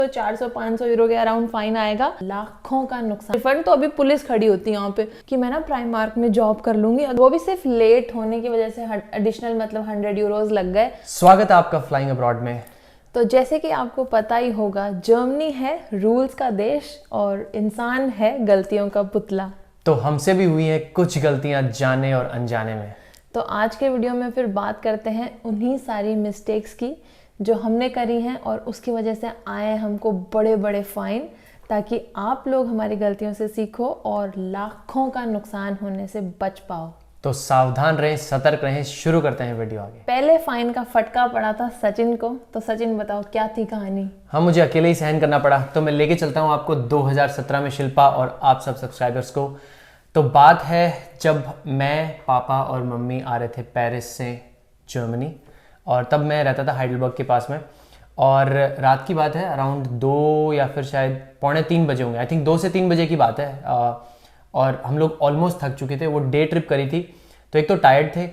तो 400-500 यूरो के around fine आएगा, लाखों का नुकसान। रिफंड तो अभी पुलिस खड़ी होती है यहाँ पे कि मैं ना प्राइमार्क में जॉब कर लूंगी, वो भी सिर्फ लेट होने की वजह से एडिशनल मतलब 100 यूरोज लग गए। स्वागत है आपका फ्लाइंग अब्रॉड में। तो जैसे कि आपको पता ही होगा, जर्मनी है रूल्स का देश और इंसान है गलतियों का पुतला। तो हमसे भी हुई हैं कुछ गलतियां जाने और अनजाने में। तो आज के वीडियो में फिर बात करते हैं उन्हीं सारी मिस्टेक्स की जो हमने करी हैं और उसकी वजह से आए हमको बड़े बड़े फाइन, ताकि आप लोग हमारी गलतियों से सीखो और लाखों का नुकसान होने से बच पाओ। तो सावधान रहें, सतर्क रहें। शुरू करते हैं वीडियो आगे। पहले फाइन का फटका पड़ा था सचिन को। तो सचिन बताओ क्या थी कहानी? हाँ, मुझे अकेले ही सहन करना पड़ा, तो मैं लेके चलता हूँ आपको 2017 में शिल्पा और आप सब सब्सक्राइबर्स को। तो बात है जब मैं, पापा और मम्मी आ रहे थे पेरिस से जर्मनी, और तब मैं रहता था हाइडलबर्ग के पास में, और रात की बात है, अराउंड 2 या फिर शायद 2:45 बजे होंगे, आई थिंक 2 से 3 बजे की बात है। और हम लोग ऑलमोस्ट थक चुके थे, वो डे ट्रिप करी थी, तो एक तो टायर्ड थे,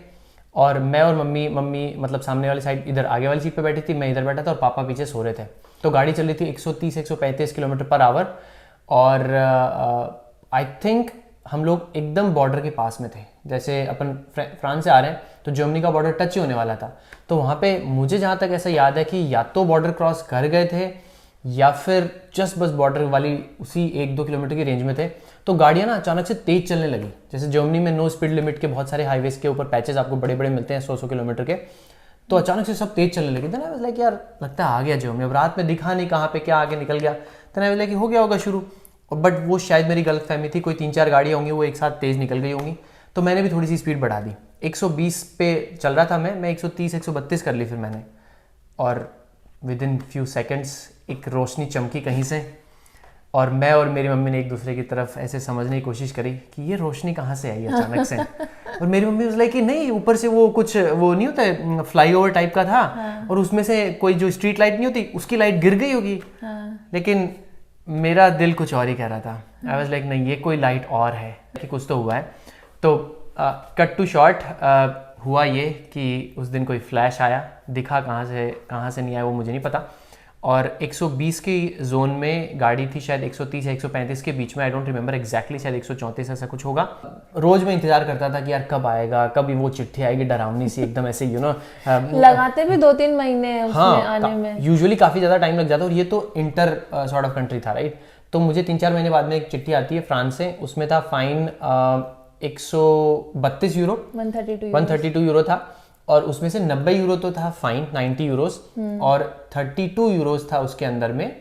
और मैं और मम्मी मतलब सामने वाली साइड इधर आगे वाली सीट पे बैठी थी, मैं इधर बैठा था और पापा पीछे सो रहे थे। तो गाड़ी चल रही थी 130-135 किलोमीटर पर आवर, और आई थिंक हम लोग एकदम बॉर्डर के पास में थे। जैसे अपन फ्रांस से आ रहे हैं तो जर्मनी का बॉर्डर टच ही होने वाला था। तो वहाँ पे मुझे जहाँ तक ऐसा याद है कि या तो बॉर्डर क्रॉस कर गए थे या फिर जस्ट बस बॉर्डर वाली उसी 1-2 किलोमीटर की रेंज में थे। तो गाड़ियाँ ना अचानक से तेज चलने लगी। जैसे जर्मनी में नो स्पीड लिमिट के बहुत सारे हाईवेज के ऊपर पैचेस आपको बड़े बड़े मिलते हैं 100-100 किलोमीटर के। तो अचानक से सब तेज चलने लगे। देन आई वाज लाइक यार, लगता है आ गया जर्मनी। अब रात में दिखा नहीं कहाँ पे क्या आगे निकल गया। देन आई वाज लाइक हो गया होगा शुरू। बट वो शायद मेरी गलत फहमी थी, कोई 3-4 गाड़ियाँ होंगी वो एक साथ तेज निकल गई होंगी। तो मैंने भी थोड़ी सी स्पीड बढ़ा दी। 120 पे चल रहा था मैं 130-132 कर ली फिर मैंने। और विद इन फ्यू सेकेंड्स एक रोशनी चमकी कहीं से, और मैं और मेरी मम्मी ने एक दूसरे की तरफ ऐसे समझने की कोशिश करी कि ये रोशनी कहाँ से आई अचानक से। और मेरी मम्मी उस लाइक कि नहीं, ऊपर से वो कुछ वो नहीं होता है, फ्लाईओवर टाइप का था। हाँ। और उसमें से कोई जो स्ट्रीट लाइट नहीं होती उसकी लाइट गिर गई होगी। हाँ। लेकिन मेरा दिल कुछ और ही कह रहा था। आई वाज लाइक नहीं, ये कोई लाइट और है कि कुछ तो हुआ है। तो कट टू शॉर्ट, हुआ ये कि उस दिन कोई फ्लैश आया, दिखा कहाँ से नहीं आया वो मुझे नहीं पता। और 120 की जोन में गाड़ी थी, शायद 130 या 135 के बीच में, आई डोंट रिमेंबर एग्जैक्टली, शायद 134 ऐसा कुछ होगा। रोज मैं इंतजार करता था कि यार कब आएगा, कब वो चिट्ठी आएगी डरावनी सी एकदम ऐसे लगाते भी 2-3 महीने हैं उसमें आने में। यूजुअली काफी ज्यादा टाइम लग जाता है, और ये तो इंटर सॉर्ट ऑफ कंट्री था, राइट। तो मुझे 3-4 महीने बाद में एक चिट्ठी आती है फ्रांस से। उसमें था फाइन 132 यूरो, 132 यूरो था। और उसमें से 90 यूरो तो था फाइन, 90 यूरोस, और 32 यूरोस था उसके अंदर में,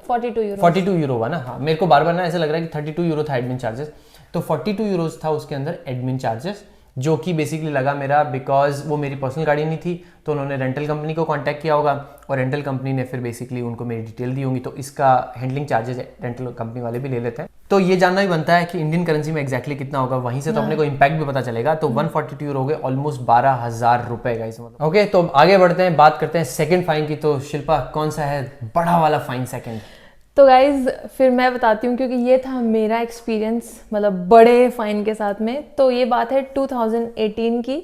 42 यूरो हुआ ना। हाँ, मेरे को बार बार ना ऐसा लग रहा है कि 32 यूरो था एडमिन चार्जेस। तो 42 यूरोस था उसके अंदर एडमिन चार्जेस, जो कि बेसिकली लगा मेरा बिकॉज वो मेरी पर्सनल गाड़ी नहीं थी। तो उन्होंने रेंटल कंपनी को कांटेक्ट किया होगा, और रेंटल कंपनी ने फिर बेसिकली उनको मेरी डिटेल दी होंगी। तो इसका हैंडलिंग चार्जेस रेंटल कंपनी वाले भी ले लेते हैं। तो ये जानना भी बनता है कि इंडियन करेंसी में एग्जैक्टली कितना होगा, वहीं से तो अपने को इम्पैक्ट भी पता चलेगा। तो 142 यूरो हो गए, ऑलमोस्ट 12,000 रुपए का इस मतलब। ओके, तो आगे बढ़ते हैं, बात करते हैं सेकंड फाइन की। तो शिल्पा, कौन सा है बड़ा वाला फाइन सेकंड? तो गाइज फिर मैं बताती हूँ, क्योंकि ये था मेरा एक्सपीरियंस मतलब बड़े फाइन के साथ में। तो ये बात है 2018 की,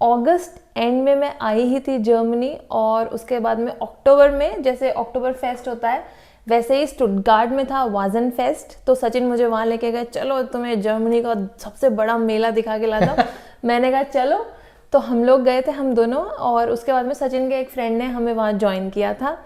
अगस्त एंड में मैं आई ही थी जर्मनी, और उसके बाद में अक्टूबर में, जैसे अक्टूबर फेस्ट होता है वैसे ही स्टुटगार्ट में था वाजन फेस्ट। तो सचिन मुझे वहाँ लेके गए, चलो तुम्हें जर्मनी का सबसे बड़ा मेला दिखा के लाता। मैंने कहा चलो। तो हम लोग गए थे हम दोनों, और उसके बाद में सचिन के एक फ्रेंड ने हमें वहाँ ज्वाइन किया था।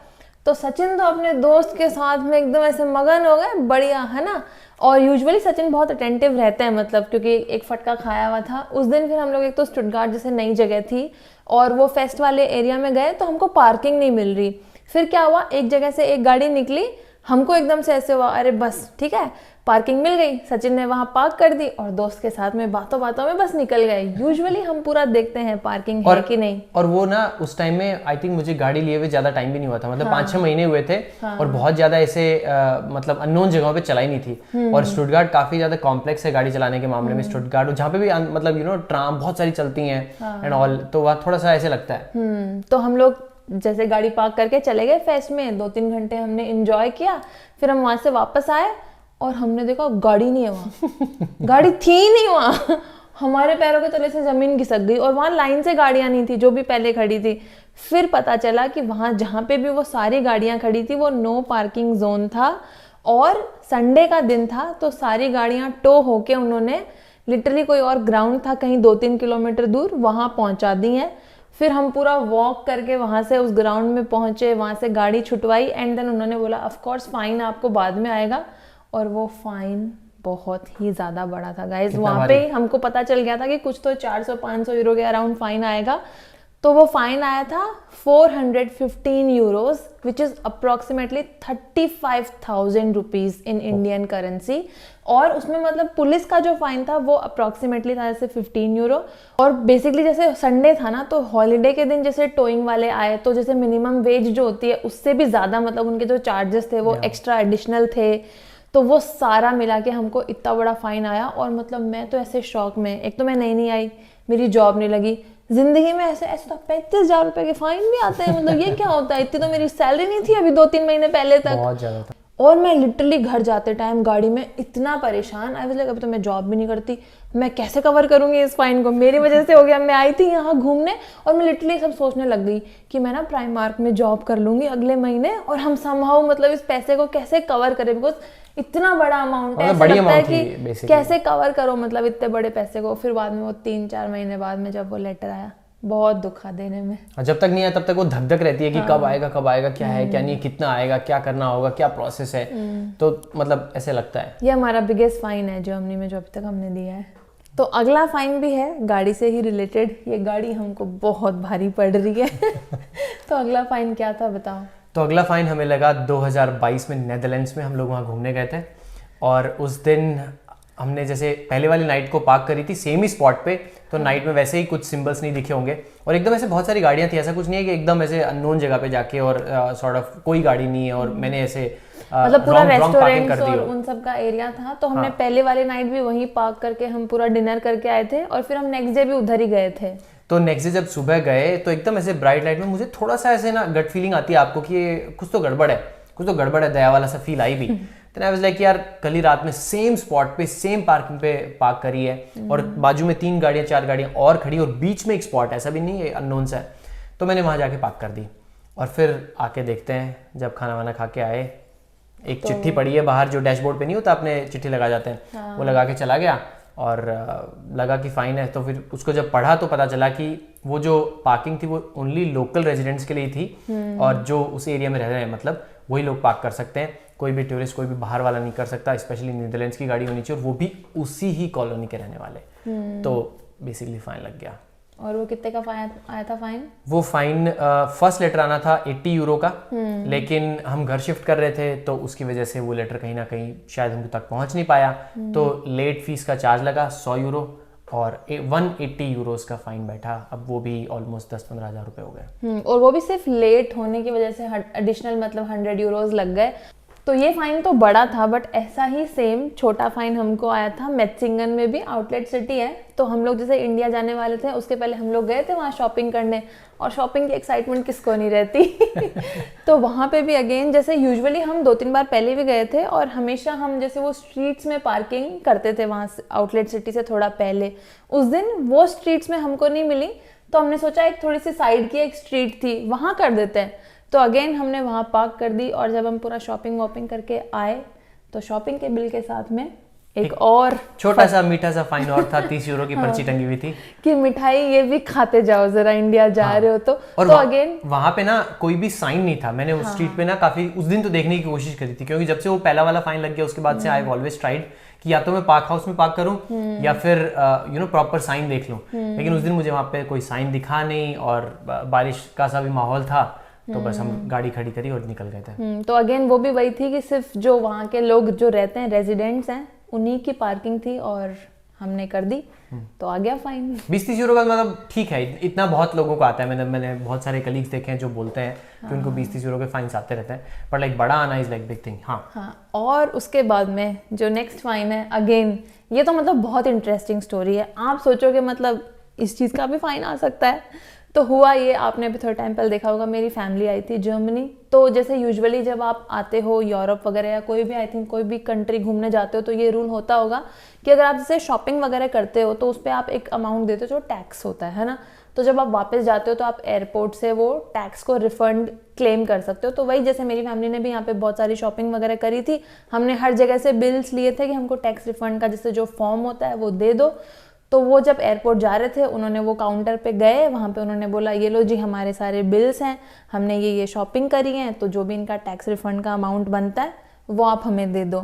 तो सचिन तो अपने दोस्त के साथ में एकदम ऐसे मगन हो गए, बढ़िया है ना। और यूजुअली सचिन बहुत अटेंटिव रहते हैं, मतलब क्योंकि एक फटका खाया हुआ था उस दिन। फिर हम लोग एक तो स्टुटगार्ट जैसे नई जगह थी, और वो फेस्ट वाले एरिया में गए, तो हमको पार्किंग नहीं मिल रही। फिर क्या हुआ, एक जगह से एक गाड़ी निकली, हमको एकदम से ऐसे हुआ अरे बस ठीक है पार्किंग मिल गई। सचिन ने वहां पार्क कर दी, और दोस्त के साथ में बातों बातों में बस निकल गए। यूजुअली हम पूरा देखते हैं पार्किंग है कि नहीं। और वो ना उस टाइम में आई थिंक मुझे गाड़ी लिए हुए ज्यादा टाइम भी नहीं हुआ था, मतलब 5-6 महीने हुए थे। और बहुत ज्यादा ऐसे मतलब अननोन जगहों पे चलाई नहीं थी। और स्टुटगार्ट काफी ज्यादा कॉम्प्लेक्स है गाड़ी चलाने के मामले में। स्टुटगार्ट जहाँ पे भी मतलब ट्राम बहुत सारी चलती हैं एंड ऑल, तो वहाँ थोड़ा सा ऐसे लगता है। तो हम लोग जैसे गाड़ी पार्क करके चले गए फेस्ट में, 2-3 घंटे हमने एंजॉय किया। फिर हम वहां से वापस आए, और हमने देखा गाड़ी नहीं है वहाँ। गाड़ी थी नहीं वहाँ। हमारे पैरों के तले से जमीन खिसक गई, और वहाँ लाइन से गाड़ियाँ नहीं थी जो भी पहले खड़ी थी। फिर पता चला कि वहाँ जहाँ पे भी वो सारी गाड़ियाँ खड़ी थी वो नो पार्किंग जोन था और संडे का दिन था, तो सारी गाड़ियाँ टो होके उन्होंने लिटरली कोई और ग्राउंड था कहीं 2-3 किलोमीटर दूर, वहाँ पहुँचा दी हैं। फिर हम पूरा वॉक करके वहाँ से उस ग्राउंड में पहुँचे, वहाँ से गाड़ी छुटवाई एंड देन उन्होंने बोला ऑफ कोर्स फाइन आपको बाद में आएगा। और वो फाइन बहुत ही ज़्यादा बड़ा था गाइज। वहाँ पे हमको पता चल गया था कि कुछ तो 400-500 यूरो के अराउंड फाइन आएगा। तो वो फाइन आया था 415 euros which is approximately 35,000 rupees in Indian currency. और उसमें मतलब पुलिस का जो फाइन था वो अप्रॉक्सीमेटली था जैसे 15 यूरो। और बेसिकली जैसे संडे था ना, तो हॉलीडे के दिन जैसे टोइंग वाले आए तो जैसे मिनिमम वेज जो होती है उससे भी ज़्यादा मतलब उनके जो चार्जेस थे वो एक्स्ट्रा एडिशनल थे। तो वो सारा मिला के हमको इतना बड़ा फाइन आया। और मतलब मैं तो ऐसे शॉक में, एक तो मैं नई आई, मेरी जॉब नहीं लगी, जिंदगी में ऐसे ऐसा 35,000 रुपए के फाइन भी आते हैं, मतलब ये क्या होता है, इतनी तो मेरी सैलरी नहीं थी अभी 2-3 महीने पहले तक। बहुत ज्यादा था। और मैं लिटरली घर जाते टाइम गाड़ी में इतना परेशान, आई वाज लाइक अभी तो मैं जॉब भी नहीं करती, मैं कैसे कवर करूंगी इस फाइन को, मेरी वजह से हो गया। मैं आई थी यहाँ घूमने और मैं लिटरली सब सोचने लग गई कि मैं ना प्राइमार्क में जॉब कर लूंगी अगले महीने और हम समहाउ मतलब इस पैसे को कैसे कवर करें, बिकॉज इतना बड़ा अमाउंट है, ऐसा लगता है कि कैसे कवर करो मतलब इतने बड़े पैसे को। फिर बाद में वो 3-4 महीने बाद में जब वो लेटर आया, बहुत दुखा देने में। जब तक नहीं आया तब तक वो धक धक रहती है कि कब आएगा क्या है क्या नहीं, कितना आएगा, क्या करना होगा, क्या प्रोसेस है। तो मतलब ऐसे लगता है। ये हमारा बिगेस्ट फाइन है जर्मनी में जो अभी तक हमने दिया है। तो अगला फाइन भी है गाड़ी से ही रिलेटेड। ये गाड़ी हमको बहुत भारी पड़ रही है तो अगला फाइन क्या था बताओ। तो अगला फाइन हमें लगा 2022 में नेदरलैंड्स में, हम लोग वहाँ घूमने गए थे और उस दिन हमने जैसे पहले वाली नाइट को पार्क करी थी सेम ही स्पॉट पे। तो नाइट में वैसे ही कुछ सिंबल्स नहीं दिखे होंगे और एकदम ऐसे बहुत सारी गाड़ियाँ थी, ऐसा कुछ नहीं है कि एकदम ऐसे अननोन जगह पे जाके और सॉर्ट ऑफ कोई गाड़ी नहीं है और मैंने ऐसे मतलब पूरा रेस्टोरेंट्स और उन सब का एरिया था। तो हमने पहले वाली नाइट भी वहीं पार्क करके हम पूरा डिनर करके आए थे और फिर हम नेक्स्ट डे भी उधर ही गए थे। तो नेक्स्ट डे जब सुबह गए तो एकदम ऐसे ब्राइट लाइट में मुझे थोड़ा सा ऐसे ना गट फीलिंग आती है आपको कि ये कुछ तो गड़बड़ है, दया वाला सा फील आई भी। तो आई वाज लाइक यार कल ही रात में सेम स्पॉट पे सेम पार्किंग पे पार्क करी है और बाजू में 3 गाड़ियां 4 गाड़ियां और खड़ी और बीच में एक स्पॉट, ऐसा भी नहीं है अननोन सा है। तो मैंने वहां जाके पार्क कर दी और फिर आके देखते हैं जब खाना वाना खा के आए, एक चिट्ठी पड़ी है बाहर जो डैशबोर्ड पे नहीं होता, अपने चिट्ठी लगा जाते हैं, वो लगा के चला गया और लगा कि फाइन है। तो फिर उसको जब पढ़ा तो पता चला कि वो जो पार्किंग थी वो ओनली लोकल रेजिडेंट्स के लिए थी और जो उस एरिया में रह रहे हैं मतलब वही लोग पार्क कर सकते हैं, कोई भी टूरिस्ट कोई भी बाहर वाला नहीं कर सकता। स्पेशली नीदरलैंड्स की गाड़ी होनी चाहिए और वो भी उसी ही कॉलोनी के रहने वाले। तो बेसिकली फाइन लग गया। और वो कितने का फाइन आया था फाइन? वो फाइन फर्स्ट लेटर आना था 80 यूरो का, लेकिन हम घर शिफ्ट कर रहे थे तो उसकी वजह से वो लेटर कहीं ना कहीं शायद हम तक पहुंच नहीं पाया। तो लेट फीस का चार्ज लगा 100 यूरो और 180 यूरोस का फाइन बैठा। अब वो भी ऑलमोस्ट 10-15 हज़ार रुपए हो गए और वो भी सिर्फ लेट होने की वजह से एडिशनल मतलब 100 यूरोस लग गए। तो ये फाइन तो बड़ा था, बट ऐसा ही सेम छोटा फाइन हमको आया था मेत्सिंगन में भी, आउटलेट सिटी है। तो हम लोग जैसे इंडिया जाने वाले थे उसके पहले हम लोग गए थे वहाँ शॉपिंग करने, और शॉपिंग की एक्साइटमेंट किसको नहीं रहती तो वहाँ पे भी अगेन जैसे यूजुअली हम 2-3 बार पहले भी गए थे और हमेशा हम जैसे वो स्ट्रीट्स में पार्किंग करते थे वहाँ से आउटलेट सिटी से थोड़ा पहले। उस दिन वो स्ट्रीट्स में हमको नहीं मिली तो हमने सोचा एक थोड़ी सी साइड की एक स्ट्रीट थी वहाँ कर देते हैं। तो अगेन हमने वहाँ पार्क कर दी और जब हम पूरा शॉपिंग वॉपिंग करके आए तो शॉपिंग के बिल के साथ में एक और छोटा सा मीठा सा फाइन और था। 30 यूरो की पर्ची टंगी हुई थी कि मिठाई ये भी खाते जाओ जरा इंडिया जा रहे हो तो। और तो अगेन वहां पे ना कोई भी साइन नहीं था। मैंने उस स्ट्रीट पे ना काफी उस दिन तो देखने की कोशिश करी थी, क्योंकि जब से वो पहला वाला फाइन लग गया उसके बाद से आई ऑलवेज ट्राइड कि या तो मैं पार्क हाउस में पार्क करूं या फिर प्रॉपर साइन देख लूं। लेकिन उस दिन मुझे वहां पे कोई साइन दिखा नहीं और बारिश का सा भी माहौल था, तो बस हम गाड़ी खड़ी करी और निकल गए थे। तो अगेन वो भी वही थी कि सिर्फ जो वहाँ के लोग जो रहते हैं रेजिडेंट्स हैं उन्हीं की पार्किंग थी और हमने कर दी तो आ गया फाइन। 20-30 यूरो का मतलब ठीक है, इतना बहुत लोगों को आता है। मैंने बहुत सारे कलीग्स देखे हैं जो बोलते हैं कि उनको 20-30 यूरो के फाइन्स आते रहते हैं, पर लाइक बड़ा आना इज लाइक बिग थिंग। हाँ, और उसके बाद में जो नेक्स्ट फाइन है अगेन ये तो मतलब बहुत इंटरेस्टिंग स्टोरी है। आप सोचोगे मतलब इस चीज़ का भी फाइन आ सकता है। तो हुआ ये, आपने भी थोड़ा टाइम पहले देखा होगा, मेरी फैमिली आई थी जर्मनी। तो जैसे यूजुअली जब आप आते हो यूरोप वगैरह या कोई भी आई थिंक कोई भी कंट्री घूमने जाते हो तो ये रूल होता होगा कि अगर आप जैसे शॉपिंग वगैरह करते हो तो उस पर आप एक अमाउंट देते हो जो टैक्स होता है ना। तो जब आप वापस जाते हो तो आप एयरपोर्ट से वो टैक्स को रिफंड क्लेम कर सकते हो। तो वही जैसे मेरी फैमिली ने भी यहाँ पे बहुत सारी शॉपिंग वगैरह करी थी, हमने हर जगह से बिल्स लिए थे कि हमको टैक्स रिफंड का जैसे जो फॉर्म होता है वो दे दो। तो वो जब एयरपोर्ट जा रहे थे उन्होंने वो काउंटर पे गए, वहाँ पे उन्होंने बोला ये लो जी हमारे सारे बिल्स हैं, हमने ये शॉपिंग करी है, तो जो भी इनका टैक्स रिफंड का अमाउंट बनता है वो आप हमें दे दो।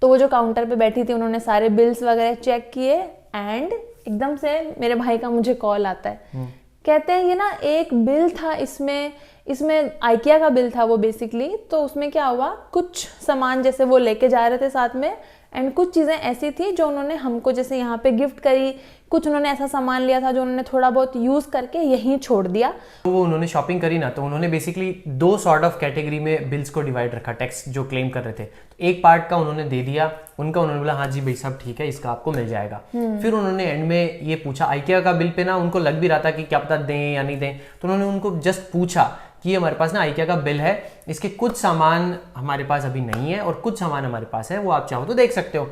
तो वो जो काउंटर पे बैठी थी उन्होंने सारे बिल्स वगैरह चेक किए एंड एकदम से मेरे भाई का मुझे कॉल आता है, कहते हैं ये ना एक बिल था, इसमें आइकिया का बिल था वो बेसिकली। तो उसमें क्या हुआ, कुछ सामान जैसे वो लेके जा रहे थे साथ में एंड कुछ चीज़ें ऐसी थी जो उन्होंने हमको जैसे यहाँ पे गिफ्ट करी, कुछ उन्होंने ऐसा सामान लिया था जो उन्होंने थोड़ा बहुत यूज़ करके यहीं छोड़ दिया। तो वो उन्होंने शॉपिंग करी ना, तो उन्होंने बेसिकली 2 सॉर्ट ऑफ कैटेगरी में बिल्स को डिवाइड रखा, टैक्स जो क्लेम कर रहे थे। तो एक पार्ट का उन्होंने दे दिया उनका, उन्होंने बोला हाँ जी भाई सब ठीक है, इसका आपको मिल जाएगा। फिर उन्होंने एंड में ये पूछा, आइकिया का बिल पे ना उनको लग भी रहा था कि क्या पता दें या नहीं दें, तो उन्होंने उनको जस्ट पूछा कि हमारे पास ना आइकिया का बिल है, इसके कुछ सामान हमारे पास अभी नहीं है और कुछ सामान हमारे पास है, वो आप चाहो तो देख सकते हो।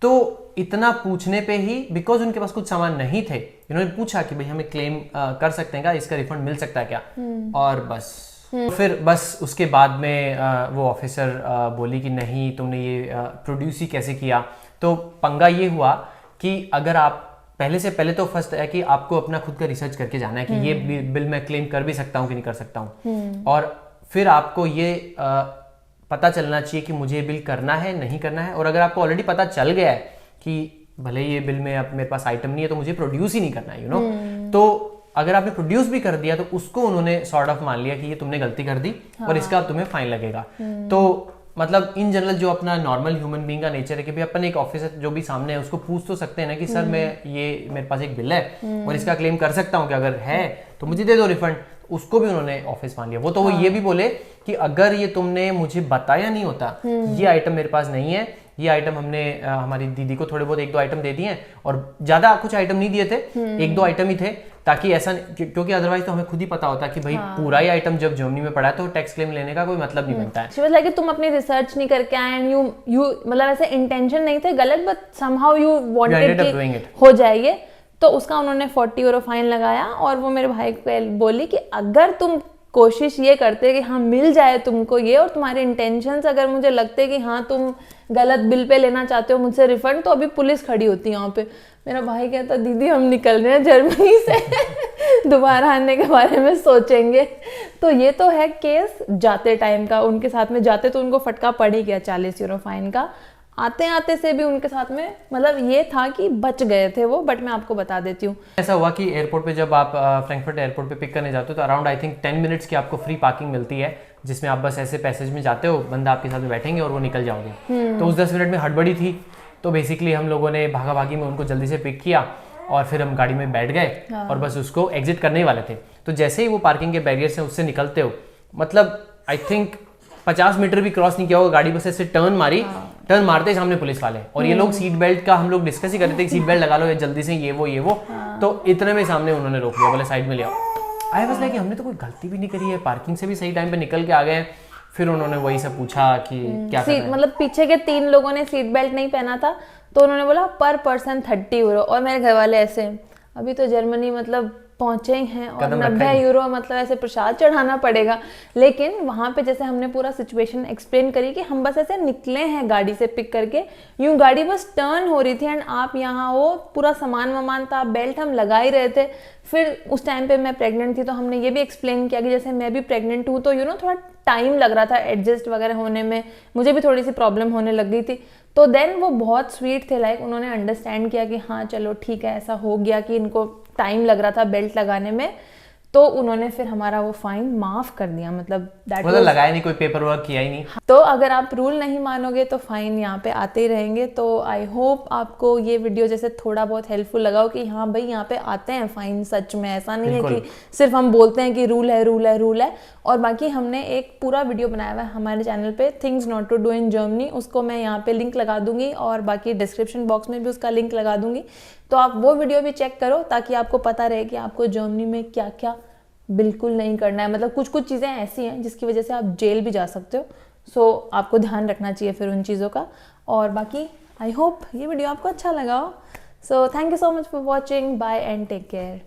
तो इतना पूछने पे ही, बिकॉज उनके पास कुछ सामान नहीं थे, इन्होंने पूछा कि भाई हमें क्लेम कर सकते हैं क्या, इसका रिफंड मिल सकता है क्या, और बस फिर बस उसके बाद में वो ऑफिसर बोली कि नहीं तुमने ये प्रोड्यूस ही कैसे किया। तो पंगा ये हुआ कि अगर आप पहले तो फर्स्ट है कि आपको अपना खुद का रिसर्च करके जाना है कि ये बिल मैं क्लेम कर भी सकता हूँ कि नहीं कर सकता हूँ, और फिर आपको ये पता चलना चाहिए कि मुझे बिल करना है नहीं करना है। और अगर आपको ऑलरेडी पता चल गया है कि भले ये बिल में अब मेरे पास आइटम नहीं है तो मुझे प्रोड्यूस ही नहीं करना है, यू नो, तो अगर आपने प्रोड्यूस भी कर दिया तो उसको उन्होंने सॉर्ट ऑफ मान लिया कि ये तुमने गलती कर दी और इसका अब तुम्हें फाइन लगेगा। तो मतलब इन जनरल जो अपना नॉर्मल ह्यूमन बीइंग का नेचर है कि भाई अपन एक ऑफिसर जो भी सामने है उसको पूछ तो सकते हैं ना कि सर मैं ये मेरे पास एक बिल है और इसका क्लेम कर सकता हूँ कि अगर है तो मुझे दे दो रिफंड। उसको भी उन्होंने ऑफिस मान लिया। वो तो वो ये भी बोले कि अगर ये तुमने मुझे बताया नहीं होता ये आइटम मेरे पास नहीं है, ये आइटम हमने हमारी दीदी को थोड़े बहुत 1-2 आइटम दे दिए हैं और ज्यादा कुछ आइटम नहीं दिए थे, 1-2 आइटम ही थे, ताकि ऐसा क्योंकि अदरवाइज तो हमें खुद ही पता होता कि भाई पूरा ही आइटम जब जर्मनी में पड़ा है तो टैक्स क्लेम लेने का कोई मतलब नहीं बनता है। शी वाज लाइक तुम अपनी रिसर्च नहीं करके आए एंड यू मतलब ऐसे इंटेंशन नहीं थे गलत, बट समहाउ यू वांटेड कि हो जाएगी। तो उसका उन्होंने 40 यूरो फाइन लगाया और वो मेरे भाई को बोली कि अगर तुम कोशिश ये करते कि हाँ मिल जाए तुमको ये और तुम्हारे इंटेंशंस अगर मुझे लगते कि हाँ तुम गलत बिल पे लेना चाहते हो मुझसे रिफंड, तो अभी पुलिस खड़ी होती है यहाँ पे। मेरा भाई कहता दीदी हम निकल रहे हैं जर्मनी से दोबारा आने के बारे में सोचेंगे। तो ये तो है केस जाते टाइम का, उनके साथ में जाते तो उनको फटका पड़ ही गया 40 यूरो फाइन का। आते आते से भी उनके साथ में मतलब ये था कि बच गए थे वो, बट मैं आपको बता देती हूँ। ऐसा हुआ कि एयरपोर्ट पे जब आप फ्रैंकफर्ट एयरपोर्ट पे पिक करने जाते हो तो अराउंड आई थिंक 10 मिनट्स की आपको फ्री पार्किंग मिलती है, जिसमें आप बस ऐसे पैसेज में जाते हो, बंदा आपके साथ में बैठेंगे और वो निकल जाओगे। तो उस 10 मिनट में हड़बड़ी थी, तो बेसिकली हम लोगों ने भागा भागी में उनको जल्दी से पिक किया और फिर हम गाड़ी में बैठ गए और बस उसको एग्जिट करने वाले थे। तो जैसे ही वो पार्किंग के बैरियर से उससे निकलते हो, मतलब आई थिंक 50 मीटर भी क्रॉस नहीं किया होगा, गाड़ी बस ऐसे टर्न मारी, टर्न मारते ही सामने पुलिस वाले, और ये लोग सीट बेल्ट का हम लोग डिस्कस ही कर रहे थे कि सीट बेल्ट लगा लो जल्दी से, ये वो तो इतने में सामने उन्होंने रोक लिया, बोले साइड में ले आओ। आई वाज लाइक हमने तो कोई गलती भी नहीं करी है, पार्किंग से भी सही टाइम पे निकल के आ गए। फिर उन्होंने वही सब पूछा कि क्या करना है। मतलब पीछे के 3 लोगों ने सीट बेल्ट नहीं पहना था, तो उन्होंने बोला पर पर्सन 30 यूरो, और मेरे घर वाले ऐसे अभी तो जर्मनी मतलब पहुंचे ही हैं और 90 यूरो मतलब ऐसे प्रसाद चढ़ाना पड़ेगा। लेकिन वहां पे जैसे हमने पूरा सिचुएशन एक्सप्लेन करी कि हम बस ऐसे निकले हैं गाड़ी से पिक करके, यूं गाड़ी बस टर्न हो रही थी एंड आप यहाँ हो, पूरा सामान वामान था, बेल्ट हम लगा ही रहे थे। फिर उस टाइम पे मैं प्रेग्नेंट थी, तो हमने ये भी एक्सप्लेन किया कि जैसे मैं भी प्रेग्नेंट हूँ तो यू नो थोड़ा टाइम लग रहा था एडजस्ट वगैरह होने में, मुझे भी थोड़ी सी प्रॉब्लम होने लग गई थी। तो देन वो बहुत स्वीट थे, लाइक उन्होंने अंडरस्टैंड किया कि हाँ चलो ठीक है, ऐसा हो गया कि इनको टाइम लग रहा था बेल्ट लगाने में, तो उन्होंने फिर हमारा वो फाइन माफ कर दिया। मतलब लगाया नहीं, कोई पेपर वर्क किया ही नहीं। तो अगर आप रूल नहीं मानोगे तो फाइन यहाँ पे आते ही रहेंगे। तो आई होप आपको ये वीडियो जैसे थोड़ा बहुत हेल्पफुल लगा हो कि हाँ भाई यहाँ पे आते हैं फाइन, सच में ऐसा नहीं है कि सिर्फ हम बोलते हैं कि रूल है रूल है रूल है। और बाकी हमने एक पूरा वीडियो बनाया हुआ है हमारे चैनल पे, things not to do in Germany, उसको मैं यहाँ पे लिंक लगा दूंगी और बाकी डिस्क्रिप्शन बॉक्स में भी उसका लिंक लगा दूंगी। तो आप वो वीडियो भी चेक करो ताकि आपको पता रहे कि आपको जर्मनी में क्या क्या बिल्कुल नहीं करना है। मतलब कुछ कुछ चीज़ें ऐसी हैं जिसकी वजह से आप जेल भी जा सकते हो, सो आपको ध्यान रखना चाहिए फिर उन चीज़ों का। और बाकी आई होप ये वीडियो आपको अच्छा लगा हो। So thank you so much for watching, bye and take care.